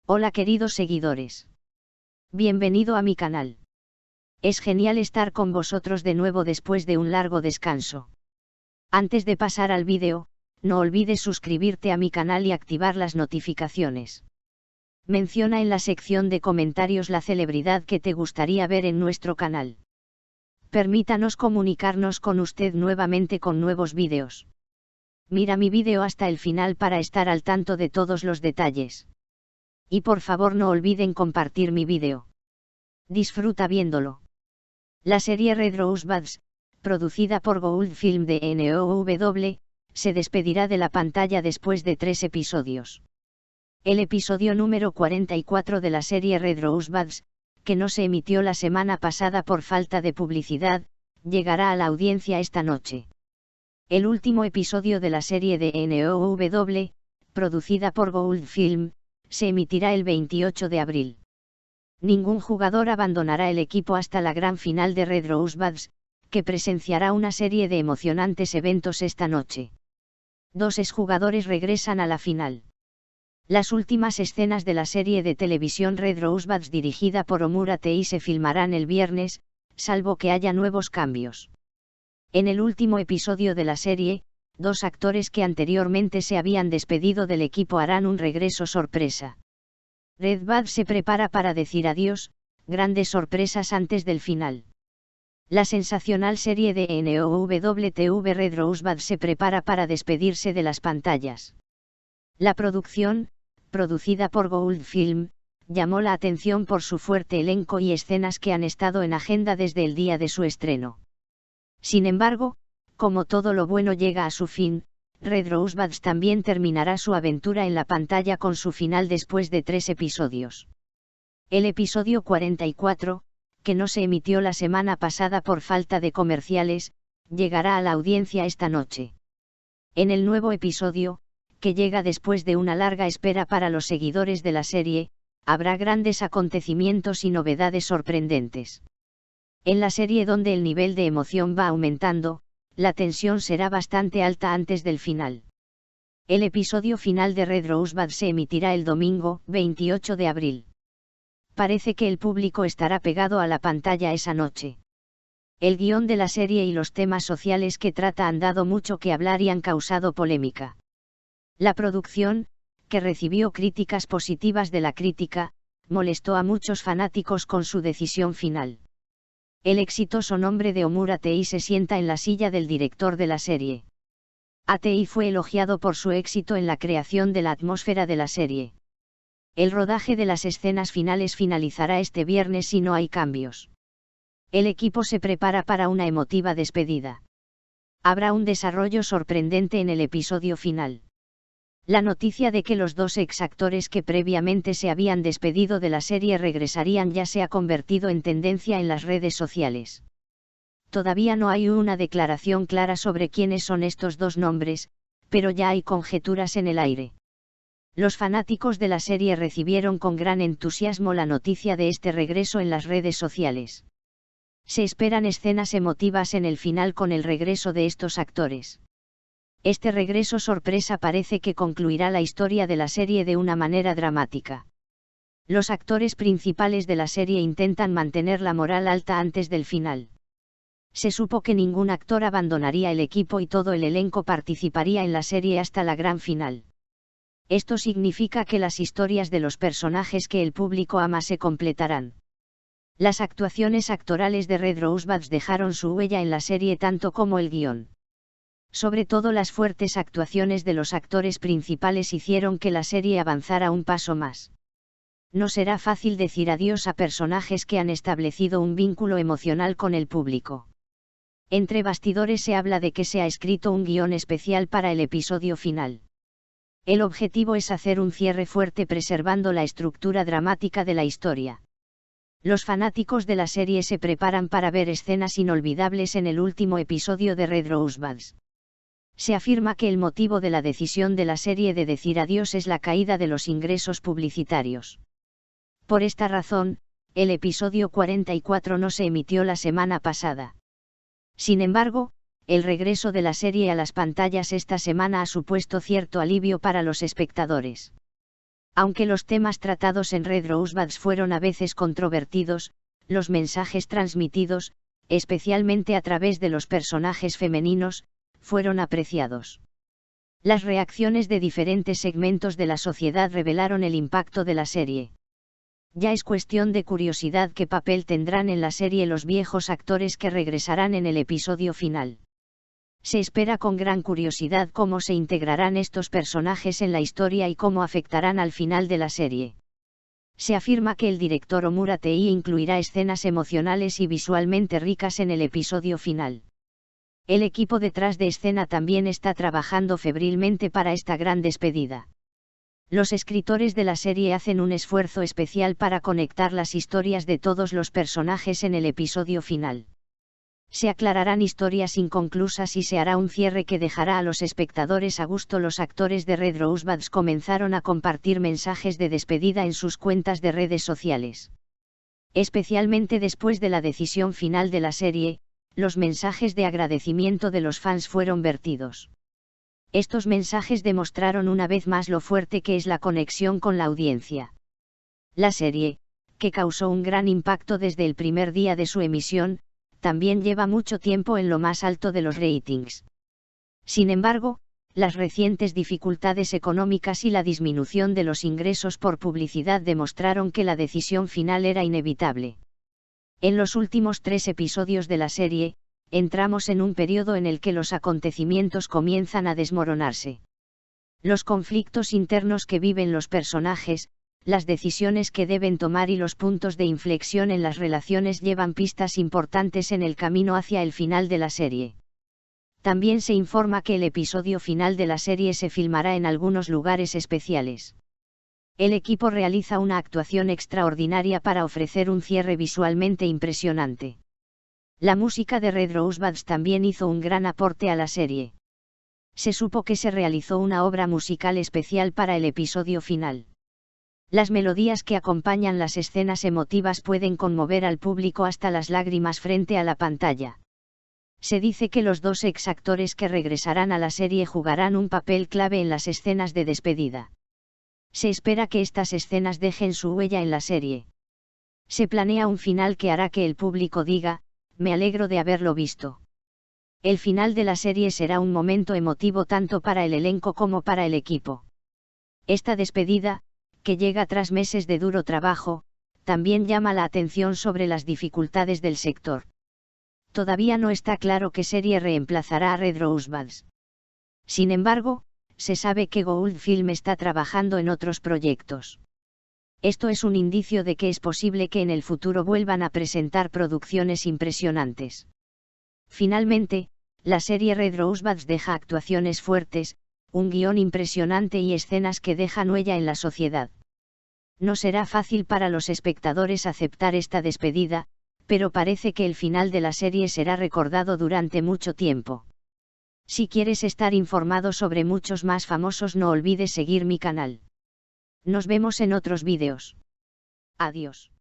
Hola queridos seguidores. Bienvenido a mi canal. Es genial estar con vosotros de nuevo después de un largo descanso. Antes de pasar al vídeo, no olvides suscribirte a mi canal y activar las notificaciones. Menciona en la sección de comentarios la celebridad que te gustaría ver en nuestro canal. Permítanos comunicarnos con usted nuevamente con nuevos vídeos. Mira mi vídeo hasta el final para estar al tanto de todos los detalles. Y por favor no olviden compartir mi vídeo. Disfruta viéndolo. La serie Red Rosebuds, producida por Gould Film de NOW, se despedirá de la pantalla después de 3 episodios. El episodio número 44 de la serie Red Rosebuds, que no se emitió la semana pasada por falta de publicidad, llegará a la audiencia esta noche. El último episodio de la serie de NOW, producida por Gould Film, se emitirá el 28 de abril. Ningún jugador abandonará el equipo hasta la gran final de Red Rosebuds, que presenciará una serie de emocionantes eventos esta noche. 2 exjugadores regresan a la final. Las últimas escenas de la serie de televisión Red Rosebuds dirigida por Omura Tei se filmarán el viernes, salvo que haya nuevos cambios. En el último episodio de la serie, 2 actores que anteriormente se habían despedido del equipo harán un regreso sorpresa. Red Bud se prepara para decir adiós, grandes sorpresas antes del final. La sensacional serie de NOWTV Red Rosebud se prepara para despedirse de las pantallas. La producción, producida por Gould Film, llamó la atención por su fuerte elenco y escenas que han estado en agenda desde el día de su estreno. Sin embargo, como todo lo bueno llega a su fin, Red Rosebuds también terminará su aventura en la pantalla con su final después de 3 episodios. El episodio 44, que no se emitió la semana pasada por falta de comerciales, llegará a la audiencia esta noche. En el nuevo episodio, que llega después de una larga espera para los seguidores de la serie, habrá grandes acontecimientos y novedades sorprendentes. En la serie donde el nivel de emoción va aumentando, la tensión será bastante alta antes del final. El episodio final de Red Rosebud se emitirá el domingo, 28 de abril. Parece que el público estará pegado a la pantalla esa noche. El guión de la serie y los temas sociales que trata han dado mucho que hablar y han causado polémica. La producción, que recibió críticas positivas de la crítica, molestó a muchos fanáticos con su decisión final. El exitoso nombre de Omura Tei se sienta en la silla del director de la serie. Tei fue elogiado por su éxito en la creación de la atmósfera de la serie. El rodaje de las escenas finales finalizará este viernes si no hay cambios. El equipo se prepara para una emotiva despedida. Habrá un desarrollo sorprendente en el episodio final. La noticia de que los 2 exactores que previamente se habían despedido de la serie regresarían ya se ha convertido en tendencia en las redes sociales. Todavía no hay una declaración clara sobre quiénes son estos 2 nombres, pero ya hay conjeturas en el aire. Los fanáticos de la serie recibieron con gran entusiasmo la noticia de este regreso en las redes sociales. Se esperan escenas emotivas en el final con el regreso de estos actores. Este regreso sorpresa parece que concluirá la historia de la serie de una manera dramática. Los actores principales de la serie intentan mantener la moral alta antes del final. Se supo que ningún actor abandonaría el equipo y todo el elenco participaría en la serie hasta la gran final. Esto significa que las historias de los personajes que el público ama se completarán. Las actuaciones actorales de Red Rosebuds dejaron su huella en la serie tanto como el guión. Sobre todo las fuertes actuaciones de los actores principales hicieron que la serie avanzara un paso más. No será fácil decir adiós a personajes que han establecido un vínculo emocional con el público. Entre bastidores se habla de que se ha escrito un guión especial para el episodio final. El objetivo es hacer un cierre fuerte preservando la estructura dramática de la historia. Los fanáticos de la serie se preparan para ver escenas inolvidables en el último episodio de Red Rosebuds. Se afirma que el motivo de la decisión de la serie de decir adiós es la caída de los ingresos publicitarios. Por esta razón, el episodio 44 no se emitió la semana pasada. Sin embargo, el regreso de la serie a las pantallas esta semana ha supuesto cierto alivio para los espectadores. Aunque los temas tratados en Red Rosebuds fueron a veces controvertidos, los mensajes transmitidos, especialmente a través de los personajes femeninos, fueron apreciados. Las reacciones de diferentes segmentos de la sociedad revelaron el impacto de la serie. Ya es cuestión de curiosidad qué papel tendrán en la serie los viejos actores que regresarán en el episodio final. Se espera con gran curiosidad cómo se integrarán estos personajes en la historia y cómo afectarán al final de la serie. Se afirma que el director Omura Tei incluirá escenas emocionales y visualmente ricas en el episodio final. El equipo detrás de escena también está trabajando febrilmente para esta gran despedida. Los escritores de la serie hacen un esfuerzo especial para conectar las historias de todos los personajes en el episodio final. Se aclararán historias inconclusas y se hará un cierre que dejará a los espectadores a gusto. Los actores de Red Rosebuds comenzaron a compartir mensajes de despedida en sus cuentas de redes sociales. Especialmente después de la decisión final de la serie, los mensajes de agradecimiento de los fans fueron vertidos. Estos mensajes demostraron una vez más lo fuerte que es la conexión con la audiencia. La serie, que causó un gran impacto desde el primer día de su emisión, también lleva mucho tiempo en lo más alto de los ratings. Sin embargo, las recientes dificultades económicas y la disminución de los ingresos por publicidad demostraron que la decisión final era inevitable. En los últimos 3 episodios de la serie, entramos en un periodo en el que los acontecimientos comienzan a desmoronarse. Los conflictos internos que viven los personajes, las decisiones que deben tomar y los puntos de inflexión en las relaciones llevan pistas importantes en el camino hacia el final de la serie. También se informa que el episodio final de la serie se filmará en algunos lugares especiales. El equipo realiza una actuación extraordinaria para ofrecer un cierre visualmente impresionante. La música de Red Rosebuds también hizo un gran aporte a la serie. Se supo que se realizó una obra musical especial para el episodio final. Las melodías que acompañan las escenas emotivas pueden conmover al público hasta las lágrimas frente a la pantalla. Se dice que los 2 ex actores que regresarán a la serie jugarán un papel clave en las escenas de despedida. Se espera que estas escenas dejen su huella en la serie. Se planea un final que hará que el público diga, me alegro de haberlo visto. El final de la serie será un momento emotivo tanto para el elenco como para el equipo. Esta despedida, que llega tras meses de duro trabajo, también llama la atención sobre las dificultades del sector. Todavía no está claro qué serie reemplazará a Red Rosebuds. Sin embargo, se sabe que Gould Film está trabajando en otros proyectos. Esto es un indicio de que es posible que en el futuro vuelvan a presentar producciones impresionantes. Finalmente, la serie Red Rosebuds deja actuaciones fuertes, un guión impresionante y escenas que dejan huella en la sociedad. No será fácil para los espectadores aceptar esta despedida, pero parece que el final de la serie será recordado durante mucho tiempo. Si quieres estar informado sobre muchos más famosos, no olvides seguir mi canal. Nos vemos en otros vídeos. Adiós.